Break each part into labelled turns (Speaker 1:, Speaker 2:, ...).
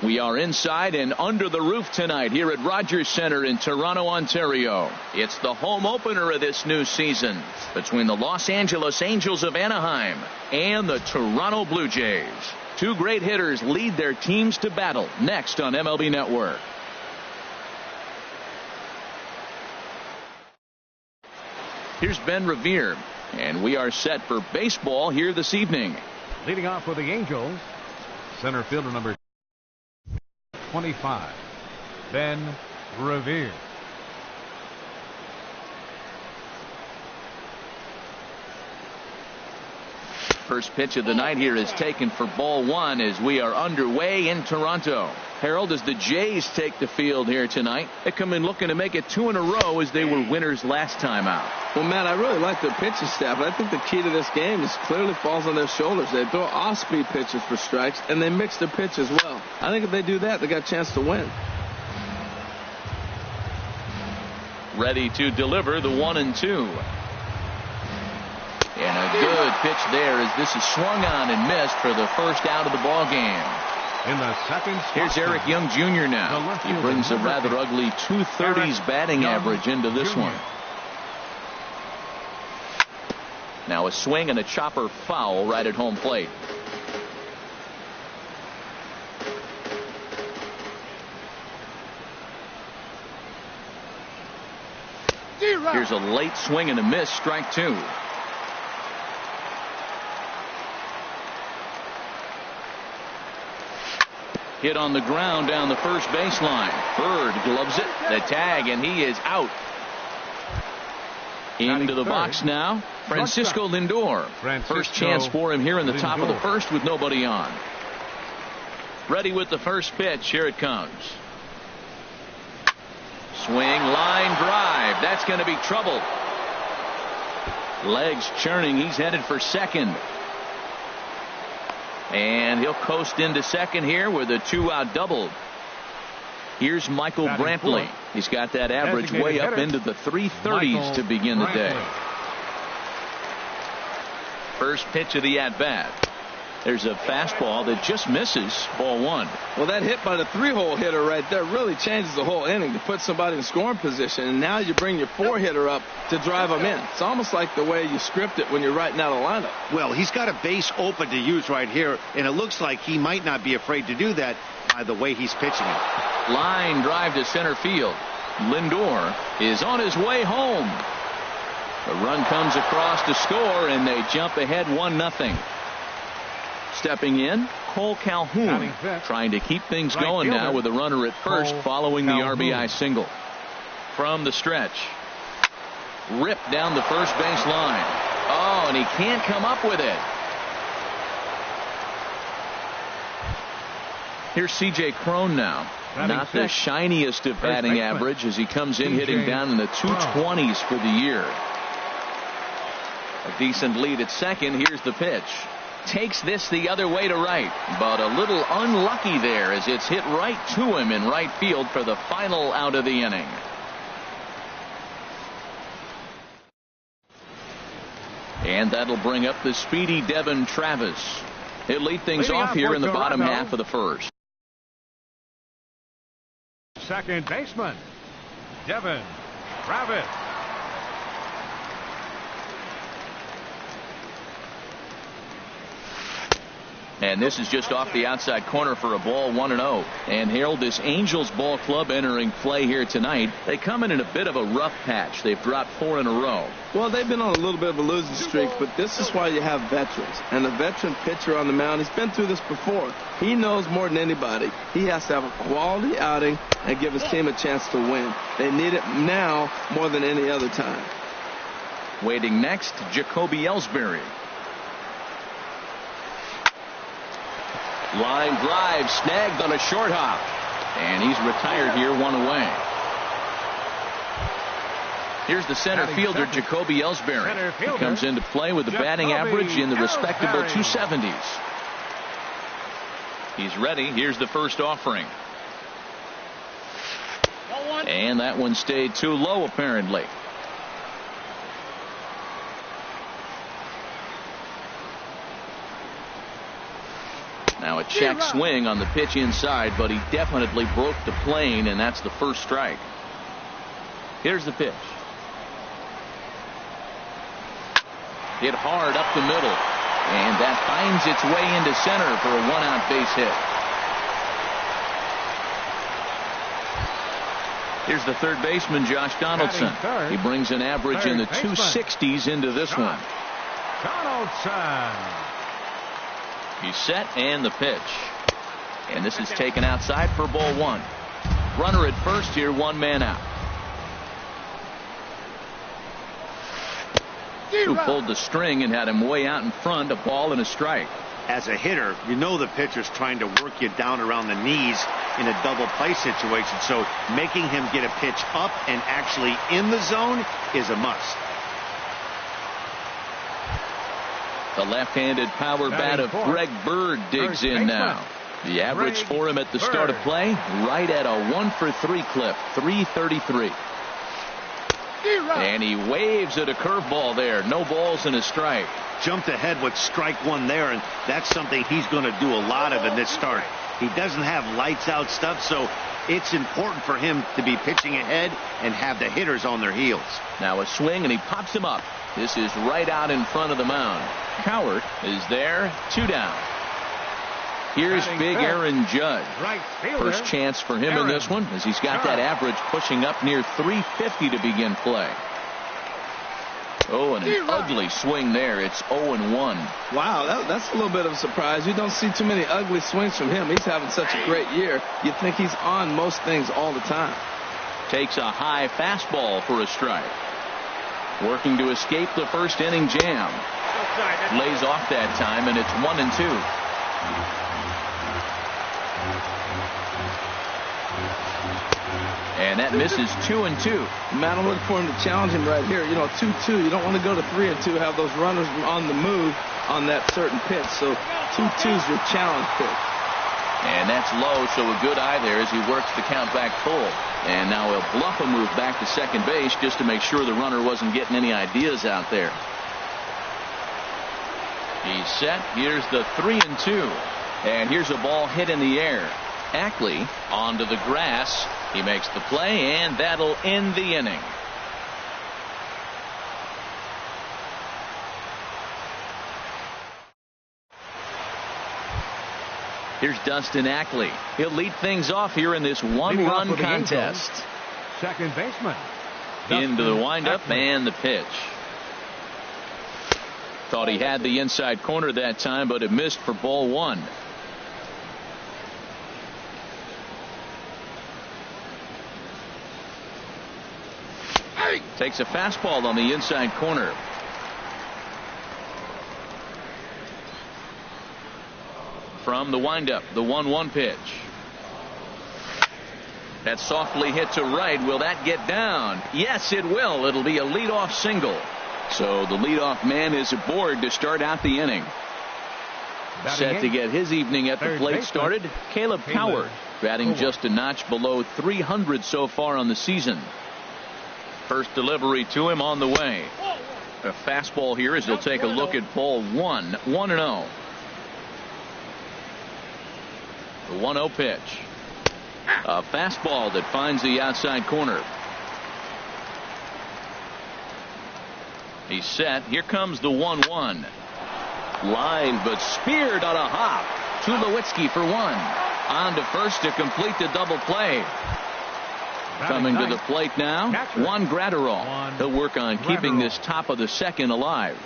Speaker 1: We are inside and under the roof tonight here at Rogers Centre in Toronto, Ontario. It's the home opener of this new season between the Los Angeles Angels of Anaheim and the Toronto Blue Jays. Two great hitters lead their teams to battle next on MLB Network. Here's Ben Revere, and we are set for baseball here this evening.
Speaker 2: Leading off for the Angels, center fielder number 25, Ben Revere.
Speaker 1: First pitch of the night here is taken for ball one as we are underway in Toronto. Harold, as the Jays take the field here tonight, they come in looking to make it 2 in a row as they were winners last time out.
Speaker 3: Well, Matt, I really like their pitching staff, but I think the key to this game is clearly falls on their shoulders. They throw off-speed pitches for strikes, and they mix their pitch as well. I think if they do that, they got a chance to win.
Speaker 1: Ready to deliver the 1-2. And a good pitch there as this is swung on and missed for the first out of the ball game.
Speaker 2: In the second spot,
Speaker 1: here's Eric Young Jr. now. He brings a rather ugly 230s batting average into this one. Now a swing and a chopper foul right at home plate. Here's a late swing and a miss, strike 2. Hit on the ground down the first baseline. Bird gloves it, the tag, and he is out. Into the box now, Francisco Lindor. First chance for him here in the top of the first with nobody on. Ready with the first pitch. Here it comes. Swing, line drive. That's going to be trouble. Legs churning. He's headed for second. And he'll coast into second here with a 2-out double. Here's Michael Brantley. He's got that average way up into the 330s to begin the day. First pitch of the at-bat. There's a fastball that just misses, ball 1.
Speaker 3: Well, that hit by the 3-hole hitter right there really changes the whole inning to put somebody in scoring position. And now you bring your 4-hitter up to drive them in. It's almost like the way you script it when you're writing out a lineup.
Speaker 4: Well, he's got a base open to use right here, and it looks like he might not be afraid to do that by the way he's pitching it.
Speaker 1: Line drive to center field. Lindor is on his way home. The run comes across to score, and they jump ahead 1-0. Stepping in, Cole Calhoun, trying to keep things going now with a runner at first following the RBI single. From the stretch, ripped down the first base line. Oh, and he can't come up with it. Here's C.J. Cron now. Not the shiniest of batting average as he comes in hitting down in the 220s for the year. A decent lead at second. Here's the pitch. Takes this the other way to right, but a little unlucky there as it's hit right to him in right field for the final out of the inning. And that'll bring up the speedy Devin Travis. He'll lead things off here in the bottom half of the first.
Speaker 2: Second baseman, Devin Travis.
Speaker 1: And this is just off the outside corner for a ball, 1-0. And Harold, this Angels ball club entering play here tonight. They come in a bit of a rough patch. They've dropped 4 in a row.
Speaker 3: Well, they've been on a little bit of a losing streak, but this is why you have veterans. And the veteran pitcher on the mound, he's been through this before. He knows more than anybody. He has to have a quality outing and give his team a chance to win. They need it now more than any other time.
Speaker 1: Waiting next, Jacoby Ellsbury. Line drive snagged on a short hop. And he's retired here, 1 away. Here's the center fielder, Jacoby Ellsbury. He comes into play with a batting average in the respectable 270s. He's ready. Here's the first offering. And that one stayed too low, apparently. Now a check swing on the pitch inside, but he definitely broke the plane, and that's the first strike. Here's the pitch. Hit hard up the middle, and that finds its way into center for a one-out base hit. Here's the third baseman, Josh Donaldson. He brings an average in the 260s into this one.
Speaker 2: Donaldson.
Speaker 1: He's set, and the pitch. And this is taken outside for ball one. Runner at first here, one man out. Who pulled the string and had him way out in front, a ball and a strike.
Speaker 4: As a hitter, you know the pitcher's trying to work you down around the knees in a double play situation, so making him get a pitch up and actually in the zone is a must.
Speaker 1: The left-handed power bat of Greg Bird digs in now. The average for him at the start of play, right at a 1-for-3 clip, 333. And he waves at a curveball there. No balls and a strike.
Speaker 4: Jumped ahead with strike one there, and that's something he's going to do a lot of in this start. He doesn't have lights out stuff, so it's important for him to be pitching ahead and have the hitters on their heels.
Speaker 1: Now a swing, and he pops him up. This is right out in front of the mound. Cowart is there, 2 down. Here's big Aaron Judge. First chance for him in this one, as he's got that average pushing up near 350 to begin play. Oh, and an ugly swing there. It's 0-1.
Speaker 3: Wow, that's a little bit of a surprise. You don't see too many ugly swings from him. He's having such a great year. You'd think he's on most things all the time.
Speaker 1: Takes a high fastball for a strike. Working to escape the first inning jam. Lays off that time, and it's 1-2. And that misses 2-2.
Speaker 3: Man, I'm looking for him to challenge him right here. You know, 2-2. You don't want to go to 3-2, have those runners on the move on that certain pitch. So 2-2 is your challenge pitch.
Speaker 1: And that's low, so a good eye there as he works the count back full. And now he'll bluff a move back to second base just to make sure the runner wasn't getting any ideas out there. He's set. Here's the 3-2. And here's a ball hit in the air. Ackley onto the grass. He makes the play, and that'll end the inning. Here's Dustin Ackley. He'll lead things off here in this one-run contest.
Speaker 2: Second baseman.
Speaker 1: Into the windup and the pitch. Thought he had the inside corner that time, but it missed for ball one. Takes a fastball on the inside corner. From the windup, the 1-1 pitch. That's softly hit to right. Will that get down? Yes, it will. It'll be a leadoff single. So the leadoff man is aboard to start out the inning. Set to get his evening at the plate started, Caleb Cowart, batting just a notch below 300 so far on the season. First delivery to him on the way. A fastball here as he'll take a look at ball one. 1-0. The 1-0 pitch. A fastball that finds the outside corner. He's set. Here comes the 1-1. Line, but speared on a hop. Tulowitzki for one. On to first to complete the double play. Coming to the plate now, Juan Gratterall. He'll work on keeping this top of the second alive.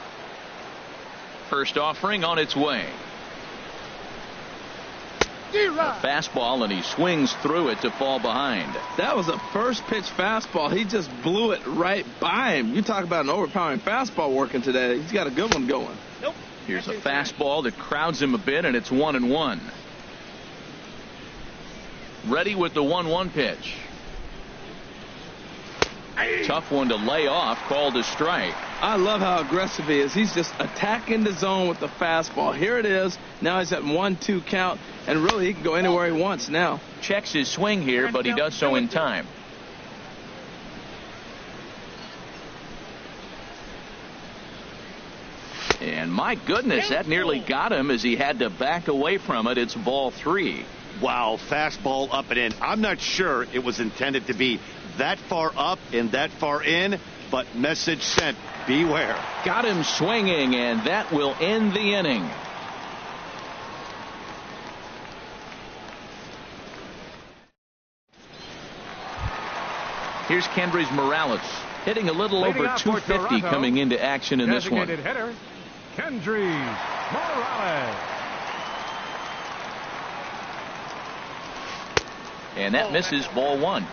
Speaker 1: First offering on its way. A fastball, and he swings through it to fall behind.
Speaker 3: That was a first pitch fastball. He just blew it right by him. You talk about an overpowering fastball working today. He's got a good one going.
Speaker 1: Here's a fastball that crowds him a bit, and it's 1-1. Ready with the 1-1 pitch. Tough one to lay off, called a strike.
Speaker 3: I love how aggressive he is. He's just attacking the zone with the fastball. Here it is. Now he's at 1-2 count, and really he can go anywhere he wants now.
Speaker 1: Checks his swing here, but he does so in time. And my goodness, that nearly got him as he had to back away from it. It's ball 3.
Speaker 4: Wow, fastball up and in. I'm not sure it was intended to be that far up and that far in, but message sent. Beware.
Speaker 1: Got him swinging, and that will end the inning. Here's Kendrys Morales, hitting a little over 250 coming into action in this one.
Speaker 2: Designated hitter, Kendrys Morales.
Speaker 1: And that misses, ball 1.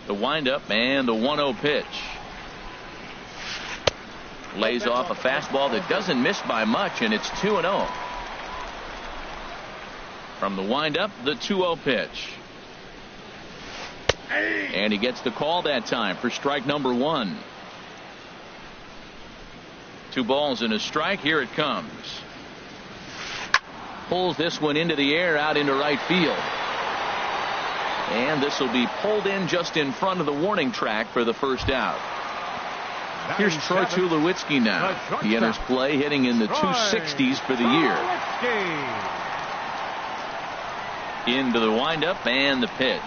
Speaker 1: The windup and the 1-0 pitch. Lays off a fastball that doesn't miss by much, and it's 2-0. From the windup, the 2-0 pitch. And he gets the call that time for strike number 1. 2 balls and a strike. Here it comes. Pulls this one into the air, out into right field. And this will be pulled in just in front of the warning track for the first out. Here's Troy Tulowitzki now. He enters play hitting in the 260s for the year. Into the windup and the pitch.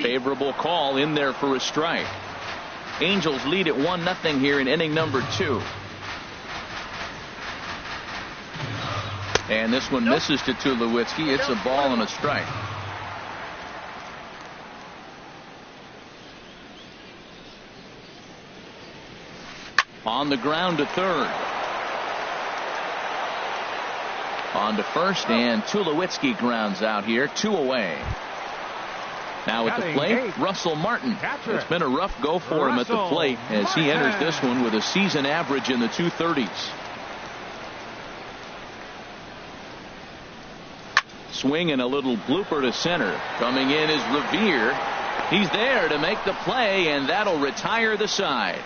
Speaker 1: Favorable call in there for a strike. Angels lead at 1-0 here in inning number 2. And this one misses to Tulowitzki. It's a ball and a strike. On the ground to third. On to first, and Tulowitzki grounds out here. 2 away. Now at the plate, Russell Martin. It's been a rough go for him at the plate as he enters this one with a season average in the 230s. Swing and a little blooper to center. Coming in is Revere. He's there to make the play, and that'll retire the side.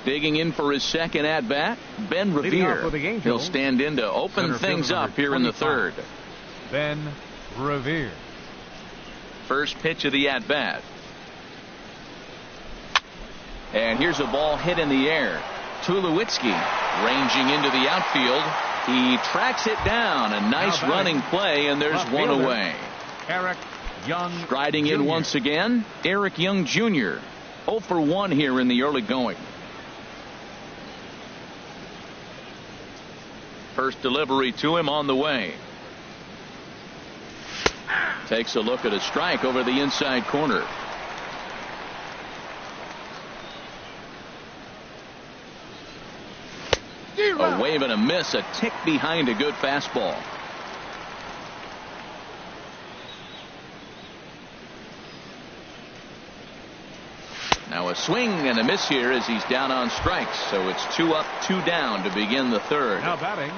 Speaker 1: Digging in for his second at bat, Ben Revere. He'll stand in to open things up here in the third.
Speaker 2: Ben Revere.
Speaker 1: First pitch of the at bat. And here's a ball hit in the air. Tulowitzki ranging into the outfield. He tracks it down. A nice running play, and there's one away.
Speaker 2: Eric Young.
Speaker 1: Striding in once again, Eric Young Jr. 0 for 1 here in the early going. First delivery to him on the way. Takes a look at a strike over the inside corner. A wave and a miss, a tick behind a good fastball. Now a swing and a miss here as he's down on strikes. So it's 2 up, 2 down to begin the third.
Speaker 2: Now batting,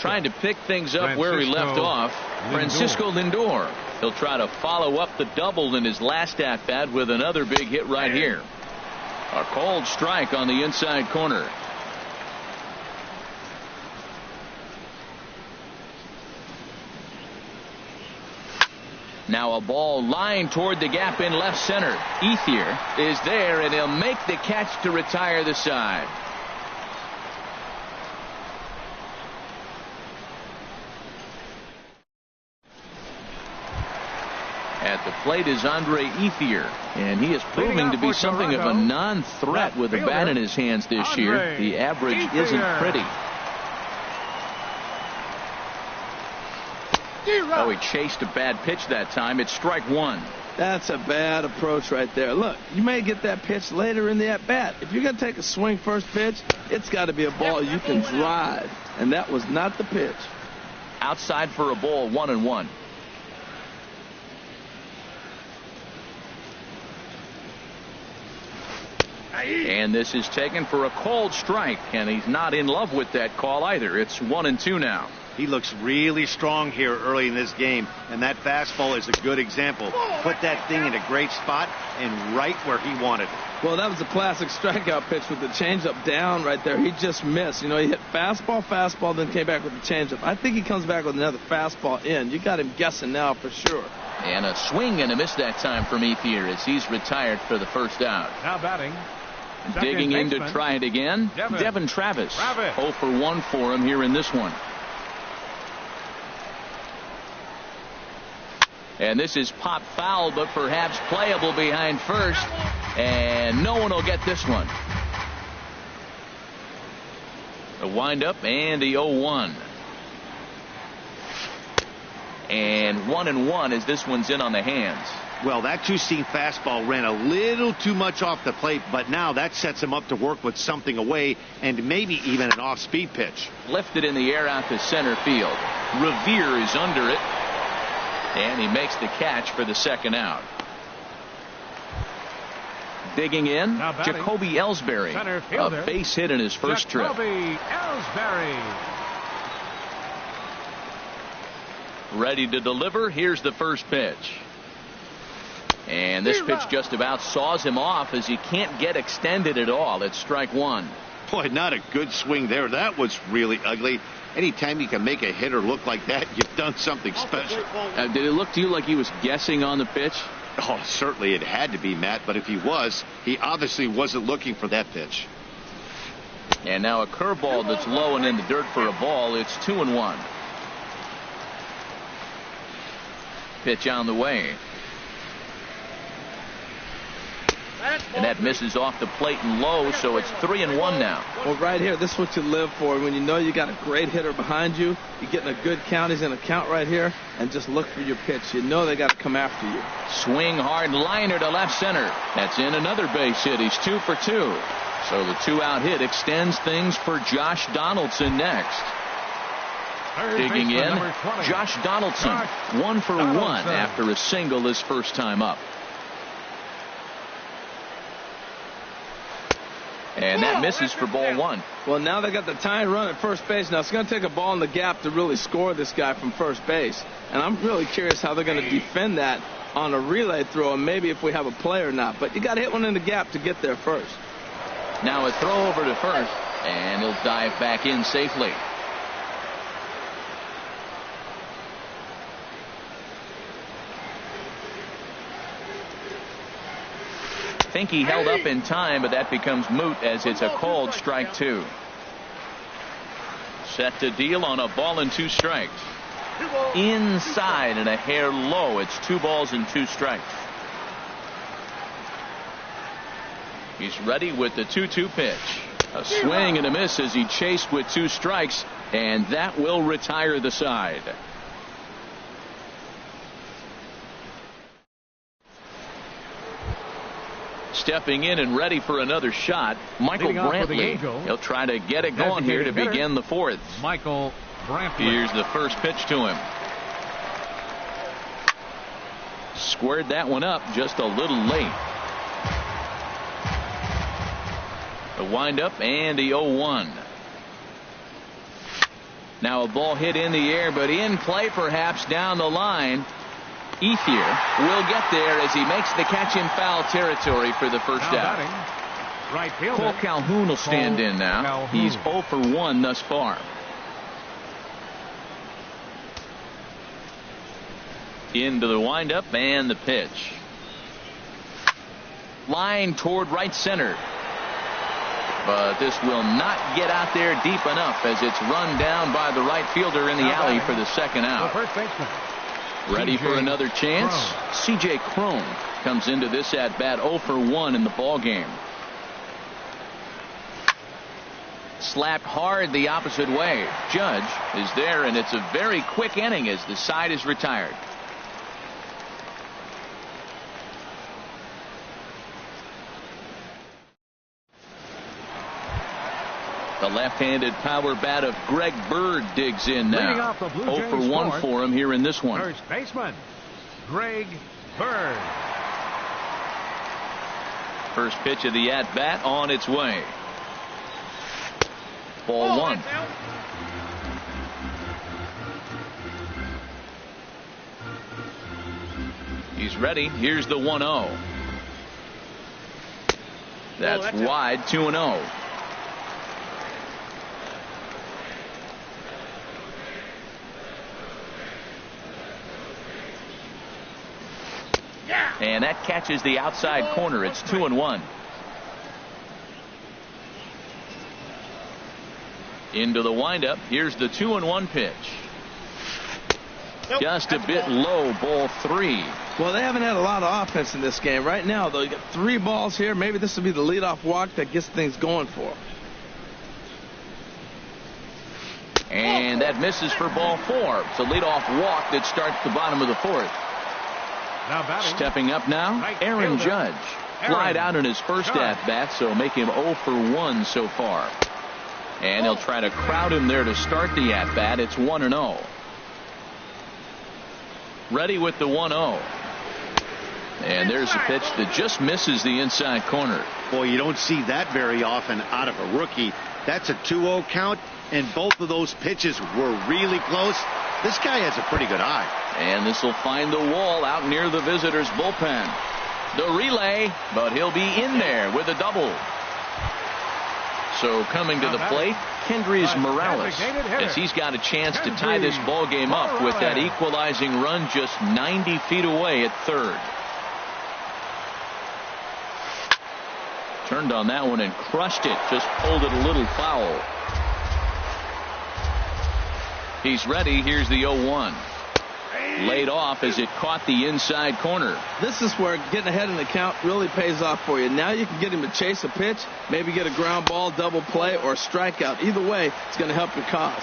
Speaker 1: trying to pick things up where he left off. Francisco Lindor. He'll try to follow up the double in his last at bat with another big hit right here. A cold strike on the inside corner. Now a ball lined toward the gap in left center. Ethier is there, and he'll make the catch to retire the side. At the plate is Andre Ethier, and he is proving to be something of a non-threat with the bat in his hands this year. The average isn't pretty. Oh, he chased a bad pitch that time. It's strike 1.
Speaker 3: That's a bad approach right there. Look, you may get that pitch later in the at-bat. If you're going to take a swing first pitch, it's got to be a ball you can drive. And that was not the pitch.
Speaker 1: Outside for a ball, 1-1. And this is taken for a called strike, and he's not in love with that call either. It's 1-2 now.
Speaker 4: He looks really strong here early in this game, and that fastball is a good example. Put that thing in a great spot and right where he wanted it.
Speaker 3: Well, that was a classic strikeout pitch with the changeup down right there. He just missed. You know, he hit fastball, then came back with the changeup. I think he comes back with another fastball in. You got him guessing now for sure.
Speaker 1: And a swing and a miss that time from Ethier as he's retired for the first out.
Speaker 2: Now batting.
Speaker 1: Digging in to try it again, Devin Travis. 0 for 1 for him here in this one. And this is pop foul, but perhaps playable behind first. And no one will get this one. A windup and the 0-1. And 1-1 as this one's in on the hands.
Speaker 4: Well, that two-seam fastball ran a little too much off the plate, but now that sets him up to work with something away and maybe even an off-speed pitch.
Speaker 1: Lifted in the air out to center field. Revere is under it. And he makes the catch for the second out. Digging in, Jacoby Ellsbury. A base hit in his first trip.
Speaker 2: Jacoby Ellsbury.
Speaker 1: Ready to deliver. Here's the first pitch. And this pitch just about saws him off as he can't get extended at all. It's strike one.
Speaker 4: Boy, not a good swing there. That was really ugly. Anytime you can make a hitter look like that, you've done something special.
Speaker 1: Did it look to you like he was guessing on the pitch?
Speaker 4: Oh, certainly it had to be, Matt, but if he was, he obviously wasn't looking for that pitch.
Speaker 1: And now a curveball that's low and in the dirt for a ball. It's 2-1. Pitch on the way. And that misses off the plate and low, so it's 3-1 now.
Speaker 3: Well, right here, this is what you live for. When you know you got a great hitter behind you, you're getting a good count. He's in a count right here, and just look for your pitch. You know they got to come after you.
Speaker 1: Swing hard liner to left center. That's in another base hit. He's 2 for 2. So the 2-out hit extends things for Josh Donaldson next. Digging in, Josh Donaldson, 1 for 1 after a single his first time up. And that misses for ball one.
Speaker 3: Well, now they got the tying run at first base. Now it's going to take a ball in the gap to really score this guy from first base. And I'm really curious how they're going to defend that on a relay throw, and maybe if we have a play or not. But you got to hit one in the gap to get there first.
Speaker 1: Now a throw over to first, and he'll dive back in safely. I think he held up in time, but that becomes moot as it's a called strike two. Set to deal on a ball and 2 strikes. Inside and a hair low. It's 2 balls and 2 strikes. He's ready with the 2-2 pitch. A swing and a miss as he chased with 2 strikes, and that will retire the side. Stepping in and ready for another shot, Michael Brantley. He'll try to get it going here to begin the 4th.
Speaker 2: Michael Brantley.
Speaker 1: Here's the first pitch to him. Squared that one up just a little late. The windup and the 0-1. Now a ball hit in the air, but in play perhaps down the line. Ethier will get there as he makes the catch in foul territory for the first out.
Speaker 2: Right fielder.
Speaker 1: Cole Calhoun will stand in now. He's 0 for 1 thus far. Into the windup and the pitch. Line toward right center. But this will not get out there deep enough as it's run down by the right fielder in the alley for the second out.
Speaker 2: First baseman.
Speaker 1: Ready for another chance? C.J. Cron comes into this at bat 0 for 1 in the ball game. Slapped hard the opposite way. Judge is there, and it's a very quick inning as the side is retired. The left-handed power bat of Greg Bird digs in now. 0 for 1 for him here in this one.
Speaker 2: First baseman, Greg Bird.
Speaker 1: First pitch of the at-bat on its way. Ball 1. He's ready. Here's the 1-0. That's wide. 2-0. And that catches the outside corner. It's 2-1. Into the windup. Here's the 2-1 pitch. Just a bit low. Ball 3.
Speaker 3: Well, they haven't had a lot of offense in this game. Right now, though, you got 3 balls here. Maybe this will be the leadoff walk that gets things going for them.
Speaker 1: And that misses for ball 4. It's a leadoff walk that starts the bottom of the 4th.
Speaker 2: Now batting.
Speaker 1: Stepping up now, Aaron Judge. Flied out in his first at-bat, so make him 0 for 1 so far. And he'll try to crowd him there to start the at-bat. It's 1-0. Ready with the 1-0. And there's a pitch that just misses the inside corner.
Speaker 4: Boy, you don't see that very often out of a rookie. That's a 2-0 count, and both of those pitches were really close. This guy has a pretty good eye.
Speaker 1: And this will find the wall out near the visitors' bullpen. The relay, but he'll be in there with a double. So coming to the plate, Kendrys Morales, as he's got a chance to tie this ball game up with that equalizing run just 90 feet away at third. Turned on that one and crushed it. Just pulled it a little foul. He's ready. Here's the 0-1. Laid off as it caught the inside corner.
Speaker 3: This is where getting ahead in the count really pays off for you. Now you can get him to chase a pitch, maybe get a ground ball, double play, or a strikeout. Either way, it's going to help your cause.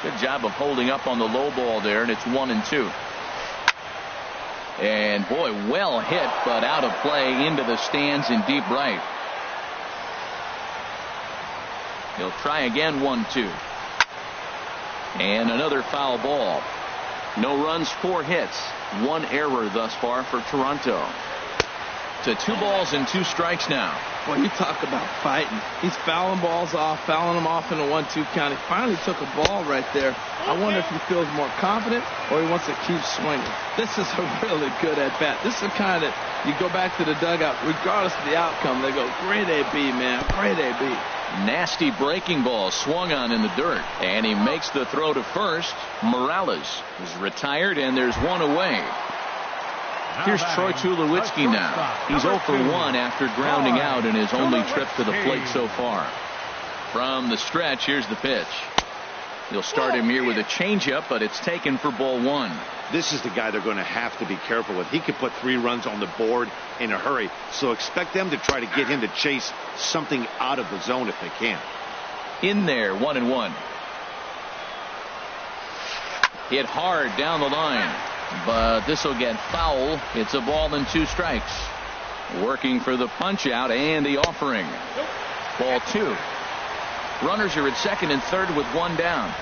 Speaker 1: Good job of holding up on the low ball there, and it's 1-2. And boy, well hit, but out of play into the stands in deep right. He'll try again. 1-2. And another foul ball. No runs, 4 hits, 1 error thus far for Toronto. To 2 balls and 2 strikes now.
Speaker 3: Boy, you talk about fighting. He's fouling balls off, fouling them off in a 1-2 count. He finally took a ball right there. I wonder if he feels more confident or he wants to keep swinging. This is a really good at-bat. This is the kind that you go back to the dugout, regardless of the outcome, they go, great AB, man, great AB.
Speaker 1: Nasty breaking ball swung on in the dirt, and he makes the throw to first. Morales is retired, and there's 1 away. Here's Troy Tulowitzki now. He's 0 for 1 after grounding out in his only trip to the plate so far. From the stretch, here's the pitch. He'll start him here with a changeup, but it's taken for ball 1.
Speaker 4: This is the guy they're going to have to be careful with. He could put 3 runs on the board in a hurry, so expect them to try to get him to chase something out of the zone if they can.
Speaker 1: In there, 1-1. Hit hard down the line, but this will get foul. It's a ball and 2 strikes. Working for the punch out and the offering. Ball 2. Runners are at second and third with 1 down.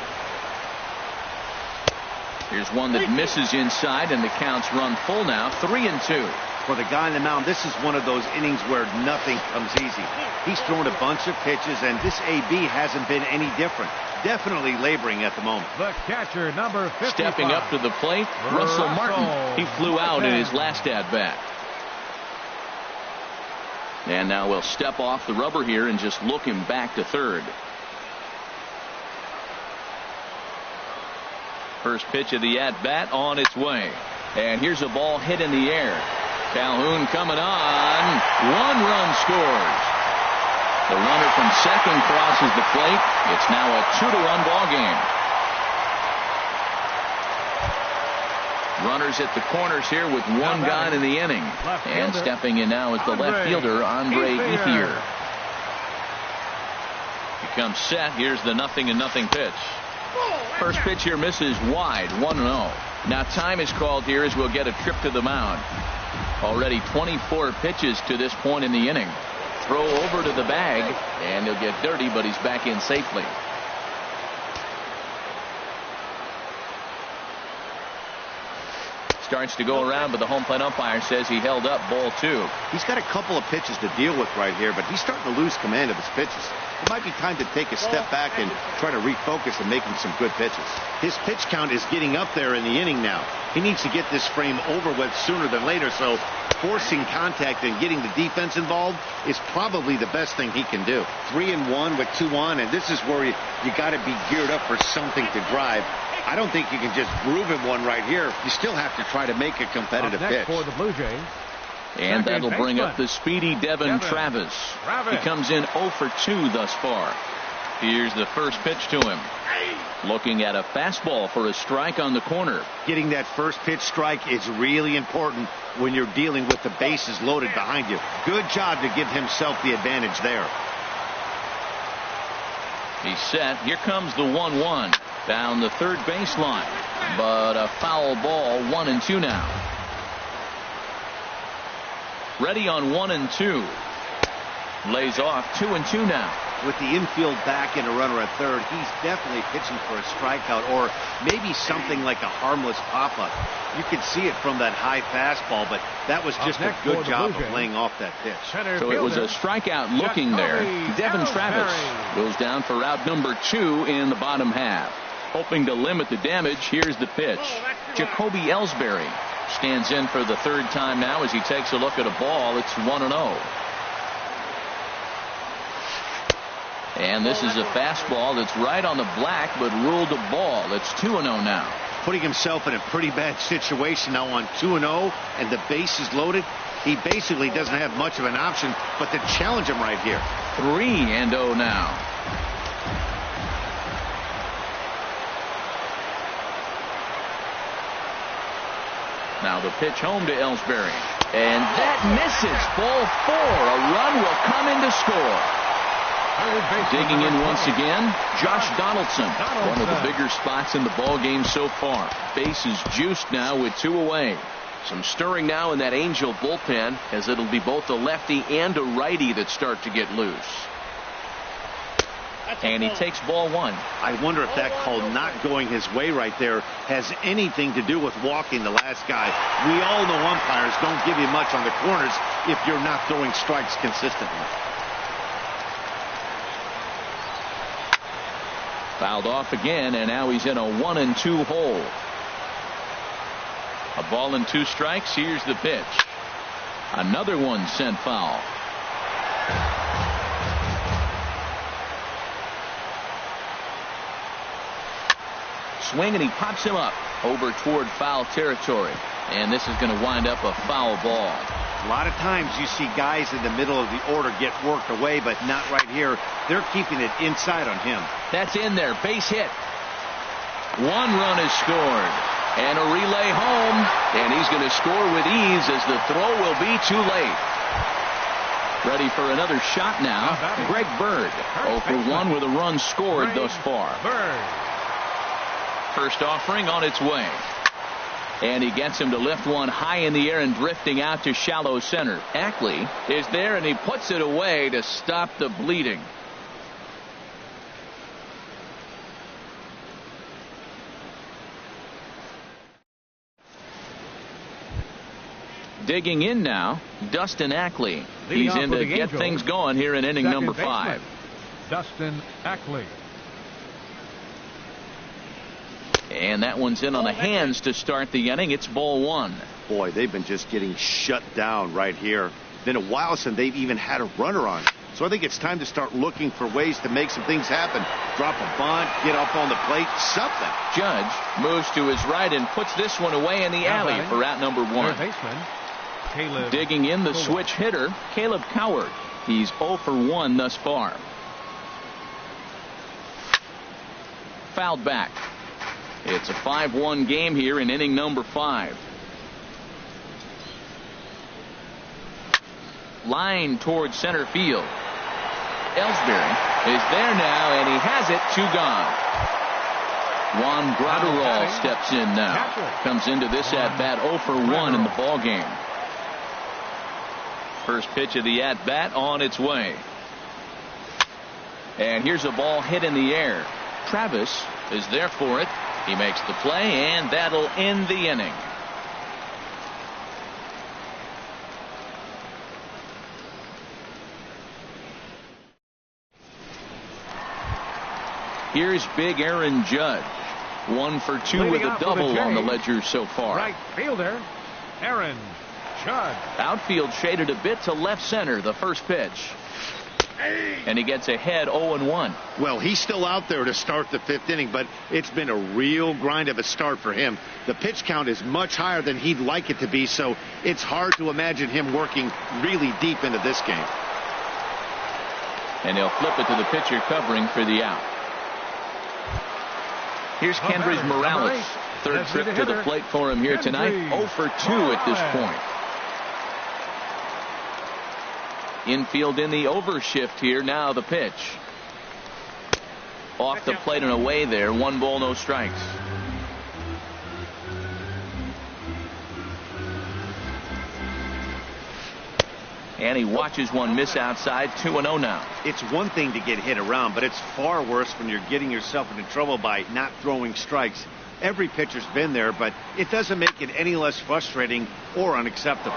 Speaker 1: Here's one that misses inside, and the count's run full now. 3-2.
Speaker 4: For the guy on the mound, this is one of those innings where nothing comes easy. He's thrown a bunch of pitches, and this AB hasn't been any different. Definitely laboring at the moment.
Speaker 2: The catcher, number 55.
Speaker 1: Stepping up to the plate, Russell Martin. He flew out in his last at-bat. And now we'll step off the rubber here and just look him back to third. First pitch of the at-bat on its way. And here's a ball hit in the air. Calhoun coming on. 1 run scores. The runner from second crosses the plate. It's now a 2-1 ball game. Runners at the corners here with 1 gone in the inning. And stepping in now is the left fielder, Andre Ethier. He comes set. Here's the 0-0 pitch. First pitch here misses wide. 1-0. Now time is called here as we'll get a trip to the mound. Already 24 pitches to this point in the inning. Throw over to the bag, and he'll get dirty, but he's back in safely. starts to go around, but the home plate umpire says he held up ball 2.
Speaker 4: He's got a couple of pitches to deal with right here, but he's starting to lose command of his pitches. It might be time to take a step back and try to refocus and making some good pitches. His pitch count is getting up there in the inning now. He needs to get this frame over with sooner than later, so forcing contact and getting the defense involved is probably the best thing he can do. 3-1 with 2 on, and this is where you got to be geared up for something to drive. I don't think you can just groove him one right here. You still have to try to make a competitive pitch.
Speaker 2: For the Blue Jays.
Speaker 1: And that'll bring up the speedy Devin Travis. He comes in 0 for 2 thus far. Here's the first pitch to him. Looking at a fastball for a strike on the corner.
Speaker 4: Getting that first pitch strike is really important when you're dealing with the bases loaded behind you. Good job to give himself the advantage there.
Speaker 1: He's set. Here comes the 1-1 down the third baseline, but a foul ball. 1-2 now. Ready on 1-2. Lays off. 2-2 now.
Speaker 4: With the infield back and a runner at third, he's definitely pitching for a strikeout or maybe something like a harmless pop-up. You could see it from that high fastball, but that was just a good job of laying off that pitch.
Speaker 1: So it was a strikeout looking there. Devin Travis goes down for out number 2 in the bottom half. Hoping to limit the damage, here's the pitch. Jacoby Ellsbury stands in for the third time now as he takes a look at a ball. It's 1-0. And this is a fastball that's right on the black, but ruled a ball. It's 2-0 now.
Speaker 4: Putting himself in a pretty bad situation now on 2-0, and the base is loaded. He basically doesn't have much of an option but to challenge him right here.
Speaker 1: 3-0 now. Now the pitch home to Ellsbury. And that misses. Ball 4. A run will come in to score. Digging in once again, Josh Donaldson. One of the bigger spots in the ball game so far. Base is juiced now with 2 away. Some stirring now in that Angel bullpen, as it'll be both a lefty and a righty that start to get loose. And he takes ball 1.
Speaker 4: I wonder if that call not going his way right there has anything to do with walking the last guy. We all know umpires don't give you much on the corners if you're not throwing strikes consistently.
Speaker 1: Fouled off again, and now he's in a 1-2 hole. A ball and 2 strikes. Here's the pitch. Another one sent foul. Swing, and he pops him up over toward foul territory. And this is going to wind up a foul ball.
Speaker 4: A lot of times you see guys in the middle of the order get worked away, but not right here. They're keeping it inside on him.
Speaker 1: That's in there. Base hit. 1 run is scored. And a relay home. And he's going to score with ease as the throw will be too late. Ready for another shot now. Greg Bird. 0 for 1 with a run scored thus far. First offering on its way. And he gets him to lift one high in the air and drifting out to shallow center. Ackley is there, and he puts it away to stop the bleeding. Digging in now, Dustin Ackley. He's in to get things going here in inning number 5.
Speaker 2: Dustin Ackley.
Speaker 1: And that one's in on the hands to start the inning. It's ball 1.
Speaker 4: Boy, they've been just getting shut down right here. Been a while since they've even had a runner on. So I think it's time to start looking for ways to make some things happen. Drop a bunt, get up on the plate, something.
Speaker 1: Judge moves to his right and puts this one away in the alley for out number 1. Digging in the switch hitter, Caleb Coward. He's 0 for 1 thus far. Fouled back. It's a 5-1 game here in inning number 5. Line towards center field. Ellsbury is there now, and he has it. 2 gone. Juan Graterol steps in now. Comes into this at-bat 0 for 1 in the ball game. First pitch of the at-bat on its way. And here's a ball hit in the air. Travis is there for it. He makes the play, and that'll end the inning. Here's big Aaron Judge. 1 for 2 with a double on the ledger so far.
Speaker 2: Right fielder, Aaron Judge.
Speaker 1: Outfield shaded a bit to left center, the first pitch. And he gets ahead 0-1.
Speaker 4: Well, he's still out there to start the 5th inning, but it's been a real grind of a start for him. The pitch count is much higher than he'd like it to be, so it's hard to imagine him working really deep into this game.
Speaker 1: And he'll flip it to the pitcher covering for the out. Here's Kendrys Morales. Third trip to the plate for him here tonight. 0 for 2 at this point. Infield in the overshift here. Now the pitch. Off the plate and away there. 1 ball, no strikes. And he watches one miss outside. 2-0 now.
Speaker 4: It's one thing to get hit around, but it's far worse when you're getting yourself into trouble by not throwing strikes. Every pitcher's been there, but it doesn't make it any less frustrating or unacceptable.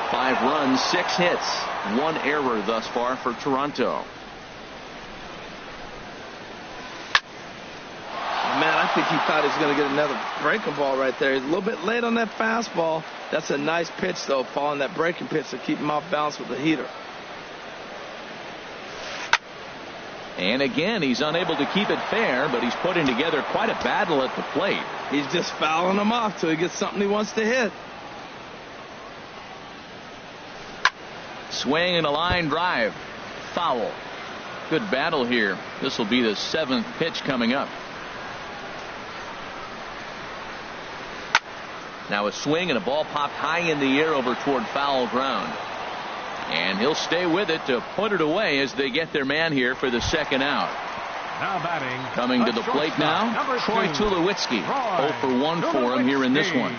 Speaker 1: 5 runs, 6 hits, 1 error thus far for Toronto.
Speaker 3: Man, I think he thought he was going to get another breaking ball right there. He's a little bit late on that fastball. That's a nice pitch, though, following that breaking pitch to keep him off balance with the heater.
Speaker 1: And again, he's unable to keep it fair, but he's putting together quite a battle at the plate.
Speaker 3: He's just fouling him off till he gets something he wants to hit.
Speaker 1: Swing and a line drive. Foul. Good battle here. This will be the 7th pitch coming up. Now a swing and a ball popped high in the air over toward foul ground. And he'll stay with it to put it away as they get their man here for the 2nd out.
Speaker 2: Now batting.
Speaker 1: Coming to the plate now, Troy Tulowitzki. 0 for 1 for him here in this one.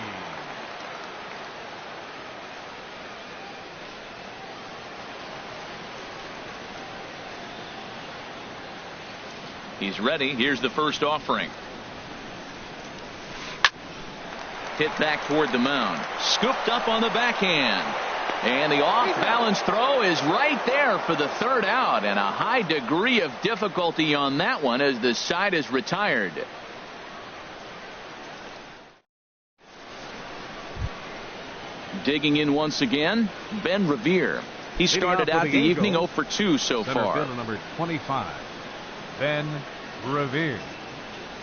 Speaker 1: He's ready. Here's the first offering. Hit back toward the mound. Scooped up on the backhand. And the off-balance throw is right there for the 3rd out. And a high degree of difficulty on that one as the side is retired. Digging in once again, Ben Revere. He started out the evening 0 for 2 so far.
Speaker 2: Center fielder number 25, Ben Revere.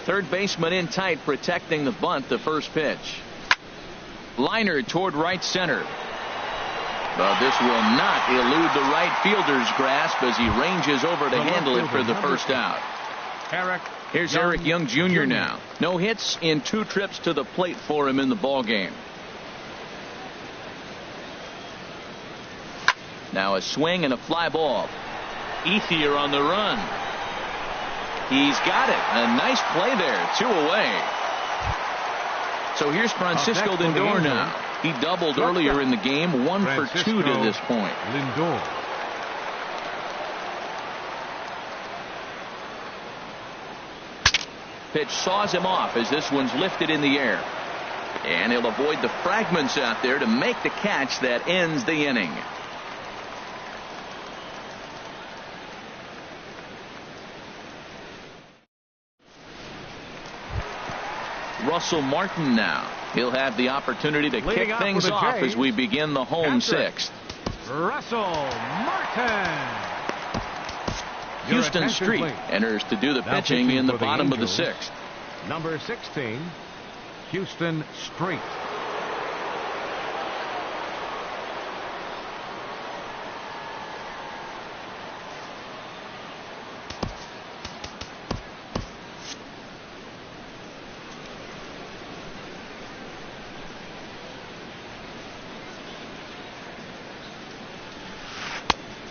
Speaker 1: Third baseman in tight, protecting the bunt, the first pitch. Liner toward right center. But this will not elude the right fielder's grasp as he ranges over to handle it for the first out. Here's Eric Young Jr. now. No hits in 2 trips to the plate for him in the ball game. Now a swing and a fly ball. Ethier on the run. He's got it. A nice play there. 2 away. So here's Francisco Lindor now. He doubled earlier in the game. 1 for 2 to this point.
Speaker 2: Lindor.
Speaker 1: Pitch saws him off as this one's lifted in the air. And he'll avoid the fragments out there to make the catch that ends the inning. Russell Martin now. He'll have the opportunity to kick things off as we begin the home 6th.
Speaker 2: Russell Martin.
Speaker 1: Houston Street enters to do the pitching in the bottom of the 6th.
Speaker 2: Number 16, Houston Street.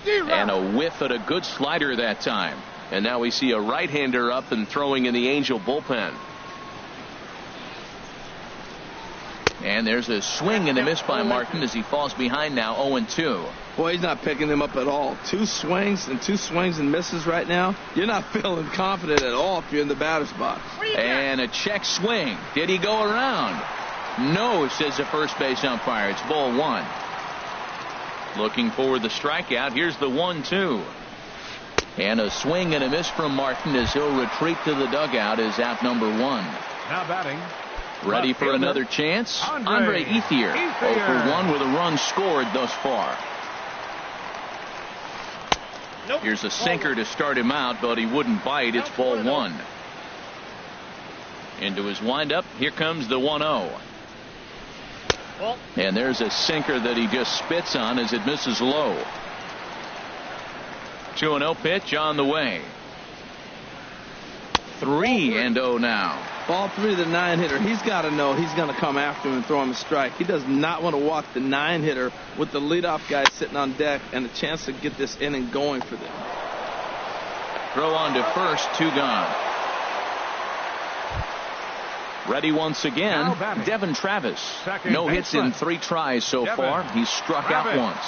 Speaker 1: And a whiff at a good slider that time. And now we see a right-hander up and throwing in the Angel bullpen. And there's a swing and a miss by Martin as he falls behind now 0-2.
Speaker 3: Boy, he's not picking him up at all. 2 swings and misses right now. You're not feeling confident at all if you're in the batter's box.
Speaker 1: And a check swing. Did he go around? No, says the first base umpire. It's ball 1. Looking for the strikeout. Here's the 1-2. And a swing and a miss from Martin as he'll retreat to the dugout as out number 1.
Speaker 2: Now batting.
Speaker 1: Ready for another chance? Andre Ethier. 0 for 1 with a run scored thus far. Here's a sinker to start him out, but he wouldn't bite. It's ball 1. Into his windup. Here comes the 1-0. And there's a sinker that he just spits on as it misses low. 2-0 pitch on the way. 3-0 now.
Speaker 3: Ball 3, the 9-hitter. He's got to know he's going to come after him and throw him a strike. He does not want to walk the 9-hitter with the leadoff guy sitting on deck and a chance to get this inning going for them.
Speaker 1: Throw on to first, 2 gone. Ready once again, Devin Travis. No hits in 3 tries so far. He's struck out once.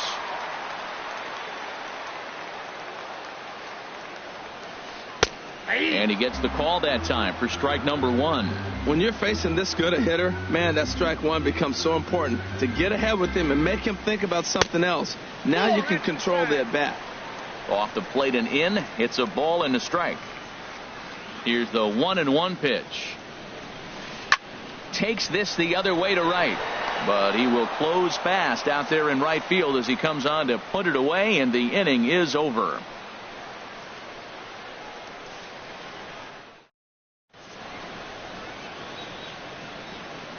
Speaker 1: And he gets the call that time for strike number 1.
Speaker 3: When you're facing this good a hitter, man, that strike 1 becomes so important to get ahead with him and make him think about something else. Now you can control the at-bat.
Speaker 1: Off the plate and in. It's a ball and a strike. Here's the 1-1 pitch. Takes this the other way to right. But he will close fast out there in right field as he comes on to put it away, and the inning is over.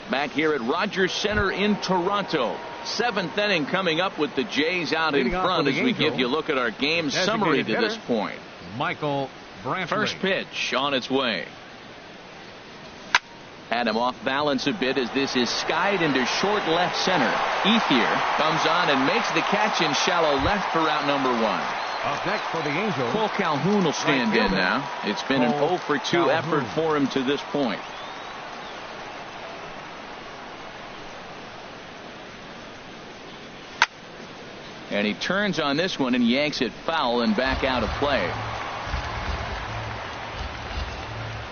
Speaker 1: Back here at Rogers Center in Toronto. 7th inning coming up with the Jays out in front as we give you a look at our game summary to this point.
Speaker 2: Michael Brantley.
Speaker 1: First pitch on its way. Had him off balance a bit as this is skied into short left center. Ethier comes on and makes the catch in shallow left for out number 1.
Speaker 2: Up next for the Angels.
Speaker 1: Cole Calhoun will stand in now. It's been an 0 for 2 effort for him to this point. And he turns on this one and yanks it foul and back out of play.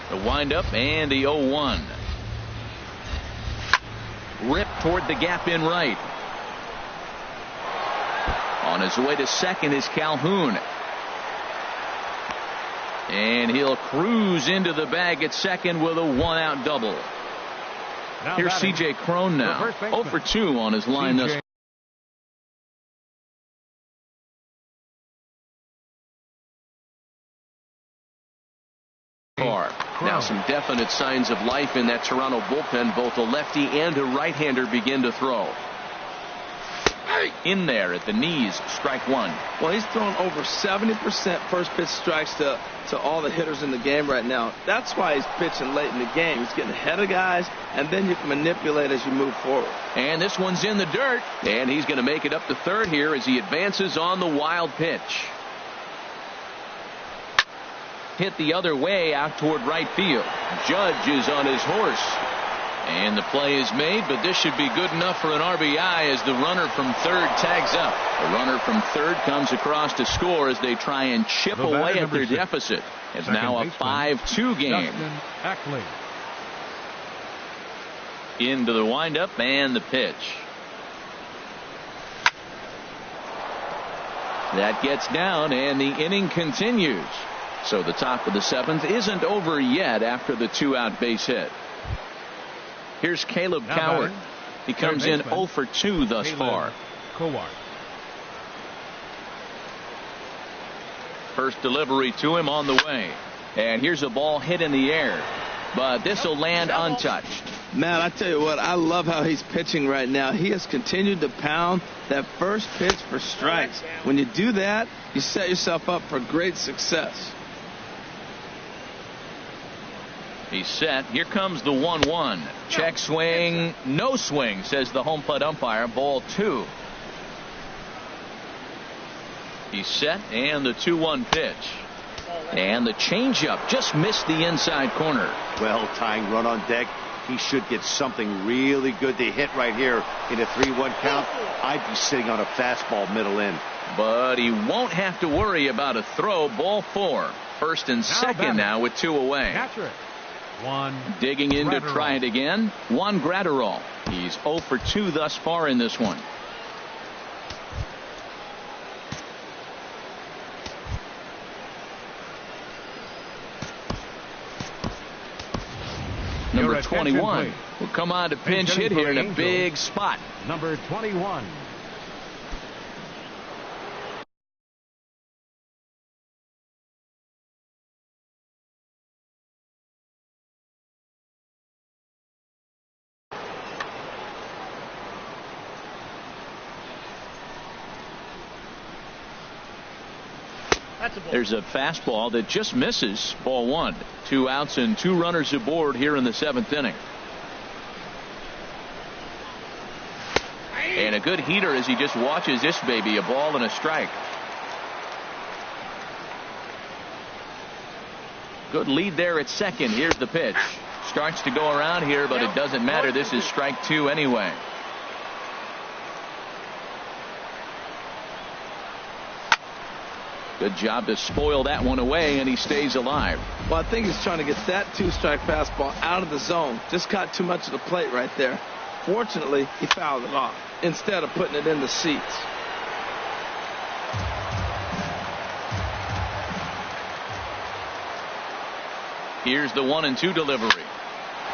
Speaker 1: The windup and the 0-1. Ripped toward the gap in right. On his way to second is Calhoun. And he'll cruise into the bag at second with a 1-out double. Here's C.J. Cron now. 0 for 2 on his line thus far. Now some definite signs of life in that Toronto bullpen. Both a lefty and a right-hander begin to throw. In there at the knees, strike 1.
Speaker 3: Well, he's thrown over 70% first pitch strikes to all the hitters in the game right now. That's why he's pitching late in the game. He's getting ahead of guys, and then you can manipulate as you move forward.
Speaker 1: And this one's in the dirt, and he's going to make it up to third here as he advances on the wild pitch. Hit the other way out toward right field. Judge is on his horse. And the play is made, but this should be good enough for an RBI as the runner from third tags up. The runner from third comes across to score as they try and chip away at their deficit. It's now a 5-2 game. Into the windup and the pitch. That gets down and the inning continues. So the top of the 7th isn't over yet after the 2-out base hit. Here's Caleb Coward. He comes in 0 for 2 thus far. First delivery to him on the way. And here's a ball hit in the air. But this will land untouched.
Speaker 3: Man, I tell you what, I love how he's pitching right now. He has continued to pound that first pitch for strikes. When you do that, you set yourself up for great success.
Speaker 1: He's set. Here comes the 1-1. Check swing. No swing, says the home plate umpire. Ball 2. He's set, and the 2-1 pitch. And the changeup just missed the inside corner.
Speaker 4: Well, tying run on deck. He should get something really good to hit right here in a 3-1 count. I'd be sitting on a fastball middle in.
Speaker 1: But he won't have to worry about a throw. Ball 4. First and second now with 2 away. Digging in to try it again. Juan Gratterall. He's 0 for 2 thus far in this one. number 21, will come on to pinch hit here in a big spot.
Speaker 2: Number 21.
Speaker 1: There's a fastball that just misses. Ball one. 2 outs and 2 runners aboard here in the 7th inning. And a good heater as he just watches this baby. A ball and a strike. Good lead there at second. Here's the pitch. Starts to go around here, but it doesn't matter. This is strike 2 anyway. Good job to spoil that one away, and he stays alive.
Speaker 3: Well, I think he's trying to get that 2-strike fastball out of the zone. Just got too much of the plate right there. Fortunately, he fouled it off instead of putting it in the seats.
Speaker 1: Here's the 1-2 delivery.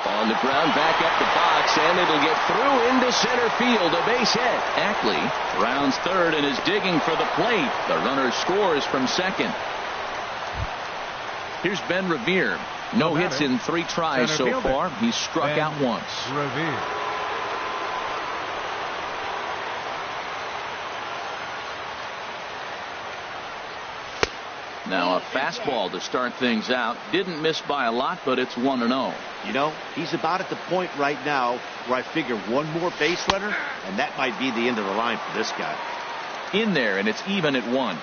Speaker 1: On the ground, back up the box, and it'll get through into center field. A base hit. Ackley rounds third and is digging for the plate. The runner scores from second. Here's Ben Revere. No hits in 3 tries so far. He's struck out once.
Speaker 2: Revere.
Speaker 1: Now a fastball to start things out. Didn't miss by a lot, but it's 1-0.
Speaker 4: You know, he's about at the point right now where I figure one more base runner, and that might be the end of the line for this guy.
Speaker 1: In there, and it's even at 1.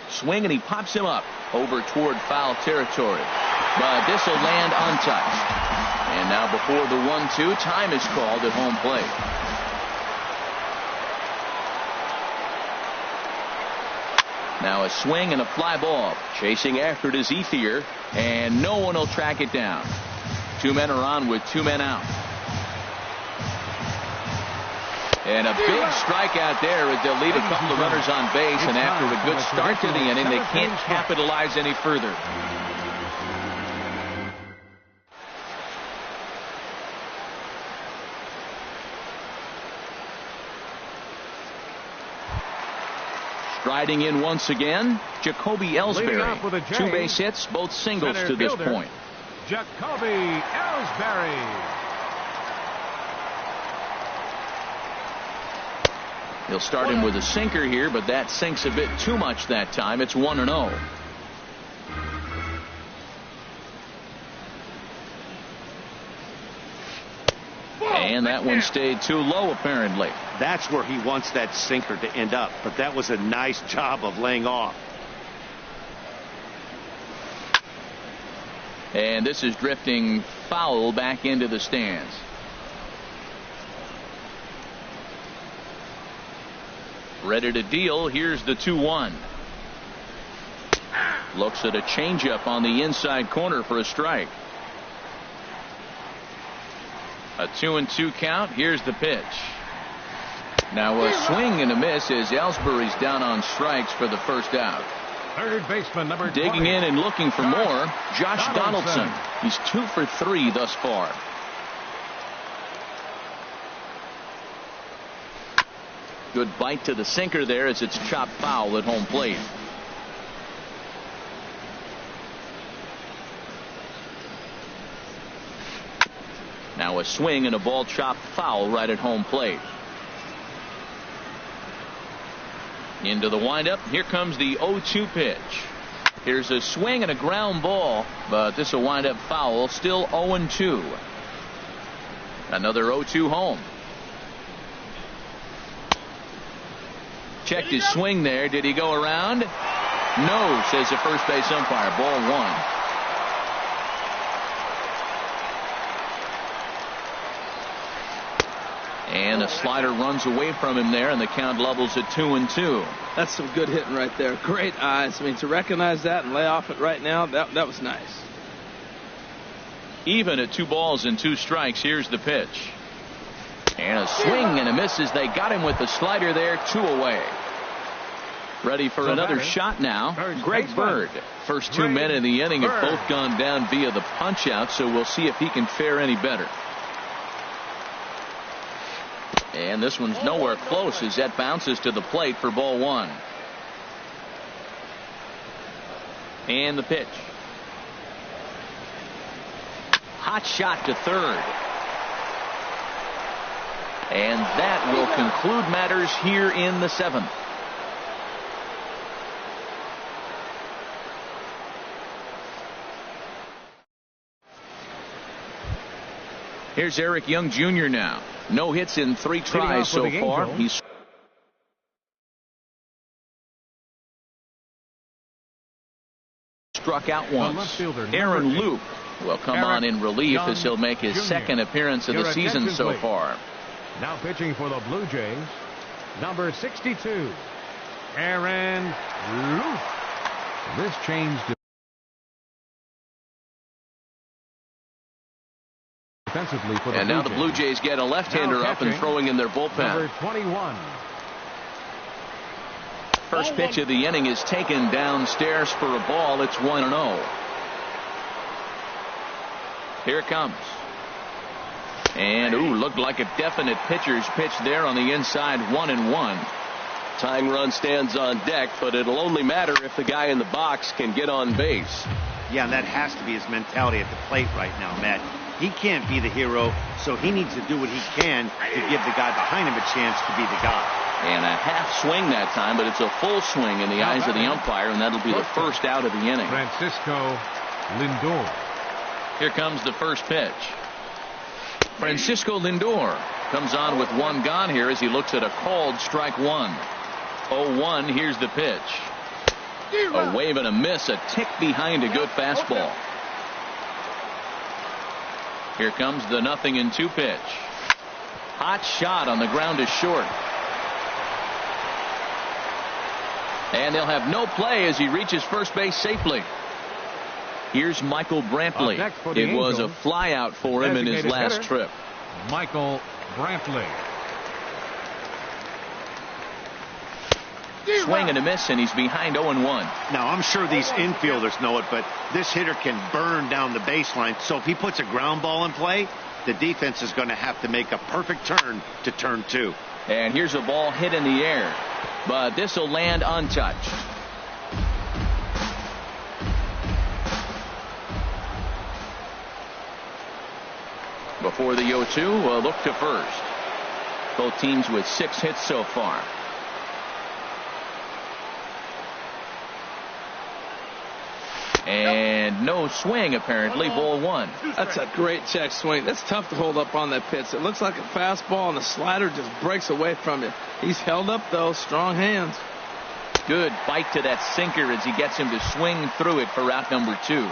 Speaker 1: Swing, and he pops him up over toward foul territory. But this will land untouched. And now before the 1-2, time is called at home plate. Now a swing and a fly ball. Chasing after it is Ethier, and no one will track it down. 2 men are on with 2 men out. And a big strikeout there as they'll leave a couple of runners on base, and after a good start to the inning, they can't capitalize any further. Striding in once again, Jacoby Ellsbury. 2 base hits, both singles to this point.
Speaker 2: Jacoby Ellsbury.
Speaker 1: He'll start him with a sinker here, but that sinks a bit too much that time. It's 1-0. And that one stayed too low, apparently.
Speaker 4: That's where he wants that sinker to end up, but that was a nice job of laying off.
Speaker 1: And this is drifting foul back into the stands. Ready to deal. Here's the 2-1. Looks at a changeup on the inside corner for a strike. A 2-2 count. Here's the pitch. Now a swing and a miss as Ellsbury's down on strikes for the first out.
Speaker 2: Third baseman number 20.
Speaker 1: Digging in and looking for more, Josh Donaldson. He's 2 for 3 thus far. Good bite to the sinker there as it's chopped foul at home plate. Now a swing and a ball chopped foul right at home plate. Into the windup. Here comes the 0-2 pitch. Here's a swing and a ground ball, but this will wind up foul. Still 0-2. Another 0-2 home. Checked his swing there. Did he go around? No, says the first base umpire. Ball 1. And a slider runs away from him there, and the count levels at 2-2.
Speaker 3: That's some good hitting right there. Great eyes. I mean, to recognize that and lay off it right now, that was nice.
Speaker 1: Even at 2 balls and 2 strikes. Here's the pitch. And a swing and a miss as they got him with the slider there. 2 away. Ready for another shot now. Greg Bird. First 2 men in the inning have both gone down via the punch out, so we'll see if he can fare any better. And this one's nowhere close as that bounces to the plate for ball one. And the pitch. Hot shot to third. And that will conclude matters here in the seventh. Here's Eric Young Jr. now. No hits in 3 tries so far. He's struck out once. Aaron Luke will come on in relief as he'll make his second appearance of the season so far.
Speaker 2: Now pitching for the Blue Jays, number 62, Aaron Luke. This changed defensively for the
Speaker 1: and now the Blue Jays get a left-hander up and throwing in their bullpen.
Speaker 2: Number 21.
Speaker 1: First pitch of the inning is taken downstairs for a ball. It's 1-0. Here it comes. And looked like a definite pitcher's pitch there on the inside. 1-1.
Speaker 5: Tying run stands on deck, but it'll only matter if the guy in the box can get on base.
Speaker 4: Yeah, and that has to be his mentality at the plate right now, Matt. He can't be the hero, so he needs to do what he can to give the guy behind him a chance to be the guy.
Speaker 1: And a half swing that time, but it's a full swing in the eyes of the umpire, and that'll be the first out of the inning.
Speaker 2: Francisco Lindor.
Speaker 1: Here comes the first pitch. Francisco Lindor comes on with one gone here as he looks at a called strike one. 0-1. Here's the pitch. A wave and a miss, a tick behind a good fastball. Here comes the 0-2 pitch. Hot shot on the ground is short. And they'll have no play as he reaches first base safely. Here's Michael Brantley. It was a flyout for him in his last trip.
Speaker 2: Michael Brantley.
Speaker 1: Swing and a miss, and he's behind 0-1.
Speaker 4: Now, I'm sure these infielders know it, but this hitter can burn down the baseline. So if he puts a ground ball in play, the defense is going to have to make a perfect turn to turn 2.
Speaker 1: And here's a ball hit in the air, but this will land untouched. Before the 0-2, a look to first. Both teams with 6 hits so far. And no swing, apparently. Ball one.
Speaker 3: That's a great check swing. That's tough to hold up on that pitch. It looks like a fastball, and the slider just breaks away from it. He's held up, though. Strong hands.
Speaker 1: Good bite to that sinker as he gets him to swing through it for out number 2.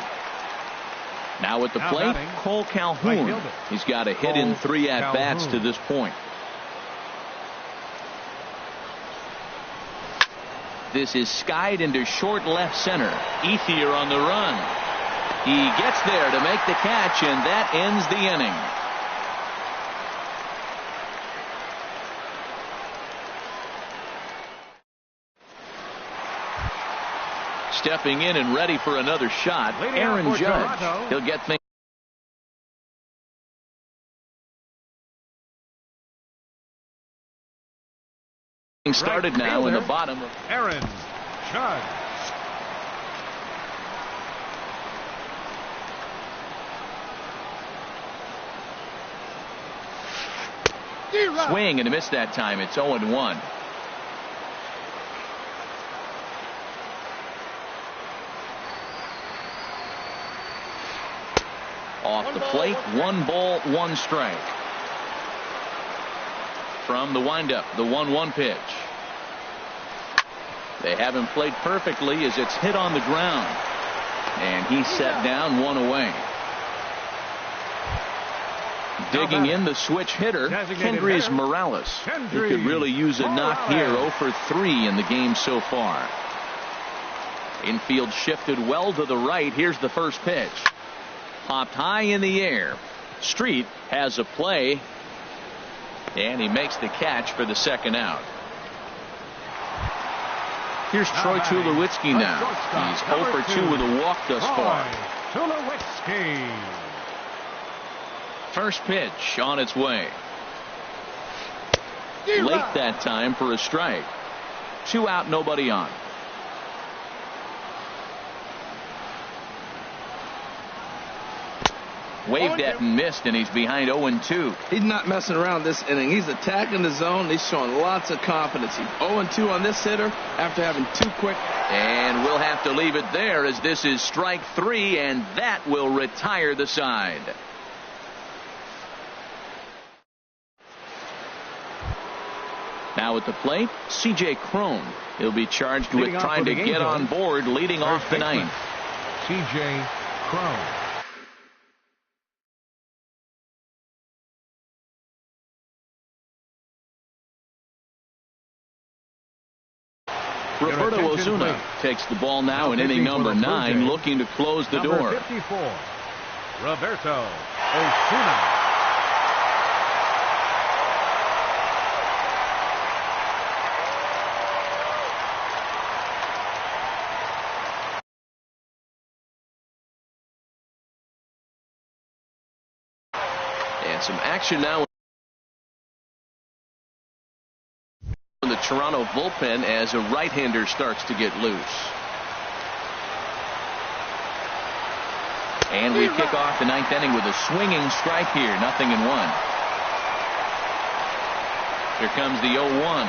Speaker 1: Now at the plate, Cole Calhoun. He's got a hit in 3 at-bats to this point. This is skied into short left center. Ethier on the run. He gets there to make the catch, and that ends the inning. Stepping in and ready for another shot, Aaron Judge. He'll get things started now in the bottom of
Speaker 2: Aaron Judge.
Speaker 1: swing and a miss that time. It's 0-1. Off the plate, 1 ball, 1 strike. From the windup, the 1-1 pitch. They have him played perfectly as it's hit on the ground. And he's set down, 1 away. Digging in the switch hitter, Kendrys Morales. He could really use a knock here. 0 for 3 in the game so far. Infield shifted well to the right. Here's the first pitch. Popped high in the air. Street has a play. And he makes the catch for the second out. Here's Troy Tulowitzki now. He's 0 for 2 with a walk thus far.
Speaker 2: Tulowitzki.
Speaker 1: First pitch on its way. Late that time for a strike. 2 out, nobody on. Waved at and missed, and he's behind 0-2.
Speaker 3: He's not messing around this inning. He's attacking the zone. He's showing lots of confidence. He's 0-2 on this hitter after having 2 quick.
Speaker 1: And we'll have to leave it there as this is strike 3, and that will retire the side. Now at the plate, C.J. Cron. He'll be charged with trying to get on board leading off the ninth.
Speaker 2: C.J. Cron.
Speaker 1: Roberto Osuna takes the ball now in inning number 9, looking to close the door.
Speaker 2: 54, Roberto Osuna.
Speaker 5: And some action now in the Toronto bullpen as a right-hander starts to get loose.
Speaker 1: And we kick off the 9th inning with a swinging strike here. 0-1. Here comes the 0-1.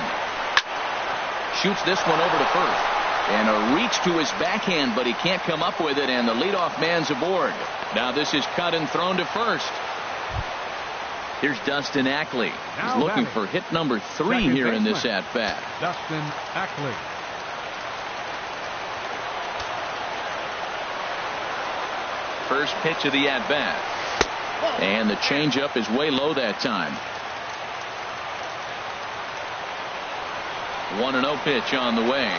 Speaker 1: Shoots this one over to first. And a reach to his backhand, but he can't come up with it, and the leadoff man's aboard. Now this is cut and thrown to first. Here's Dustin Ackley. He's looking for hit number 3 here in this at-bat.
Speaker 2: Dustin Ackley.
Speaker 1: First pitch of the at-bat. And the changeup is way low that time. 1-0 pitch on the way.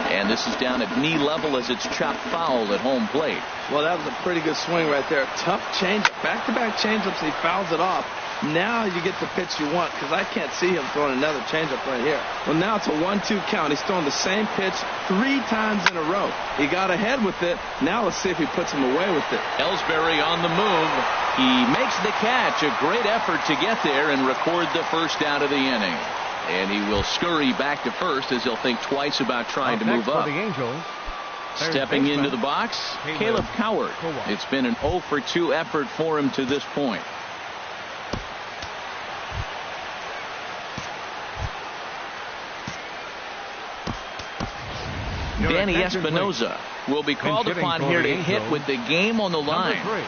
Speaker 1: And this is down at knee level as it's chopped foul at home plate.
Speaker 3: Well, that was a pretty good swing right there. Tough changeup. Back-to-back changeups, and he fouls it off. Now you get the pitch you want, because I can't see him throwing another changeup right here. Well, now it's a 1-2 count. He's throwing the same pitch 3 times in a row. He got ahead with it. Now let's see if he puts him away with it.
Speaker 1: Ellsbury on the move. He makes the catch. A great effort to get there and record the first out of the inning. And he will scurry back to first as he'll think twice about trying to move up.
Speaker 2: For the Angels,
Speaker 1: stepping into the box, Caleb Coward. It's been an 0 for 2 effort for him to this point. Danny Espinosa will be called upon here to hit with the game on the line.
Speaker 2: Number 3,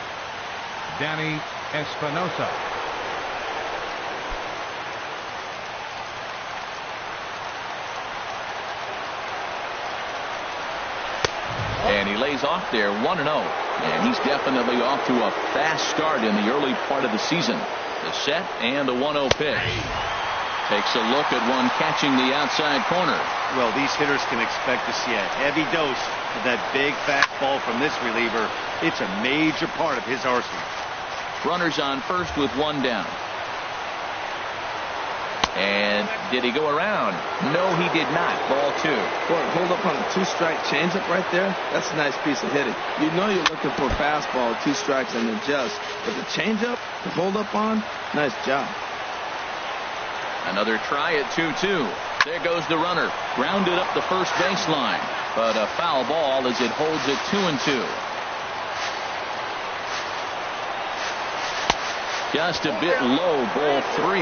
Speaker 2: Danny Espinosa.
Speaker 1: And he lays off there 1-0. And he's definitely off to a fast start in the early part of the season. The set and the 1-0 pitch. Takes a look at one catching the outside corner.
Speaker 4: Well, these hitters can expect to see a heavy dose of that big fastball from this reliever. It's a major part of his arsenal.
Speaker 1: Runners on first with 1 down. And did he go around? No, he did not. Ball 2.
Speaker 3: Boy, hold up on a 2-strike changeup right there. That's a nice piece of hitting. You know you're looking for a fastball, 2 strikes, and adjust. But the changeup, the hold up on, nice job.
Speaker 1: Another try at 2-2. There goes the runner. Grounded up the first baseline. But a foul ball as it holds it 2-2. Just a bit low, ball 3.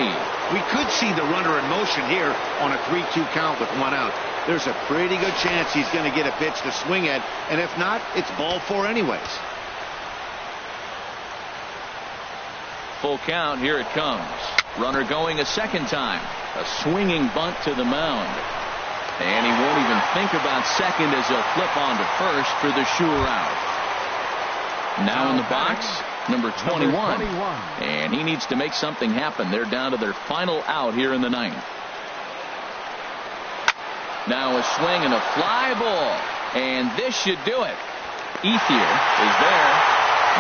Speaker 4: We could see the runner in motion here on a 3-2 count with 1 out. There's a pretty good chance he's going to get a pitch to swing at, and if not, it's ball 4 anyways.
Speaker 1: Full count, here it comes. Runner going a second time. A swinging bunt to the mound. And he won't even think about second as he'll flip on to first for the sure out. Now in the box, number 21. And he needs to make something happen. They're down to their final out here in the 9th. Now a swing and a fly ball. And this should do it. Ethier is there.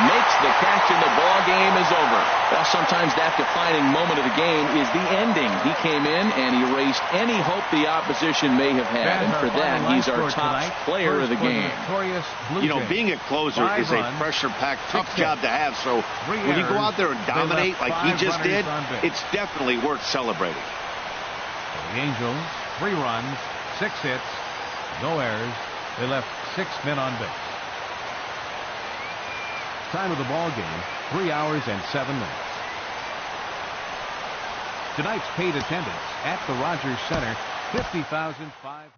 Speaker 1: makes the catch, and the ball game is over. Well, sometimes that defining moment of the game is the ending. He came in and erased any hope the opposition may have had, and for that, he's our top player of the game.
Speaker 4: You know, being a closer is a pressure-packed, tough job to have, so when you go out there and dominate like he just did, it's definitely worth celebrating.
Speaker 2: The Angels, 3 runs, 6 hits, no errors. They left 6 men on base. Time of the ball game, 3 hours and 7 minutes. Tonight's paid attendance at the Rogers Center, 50,500.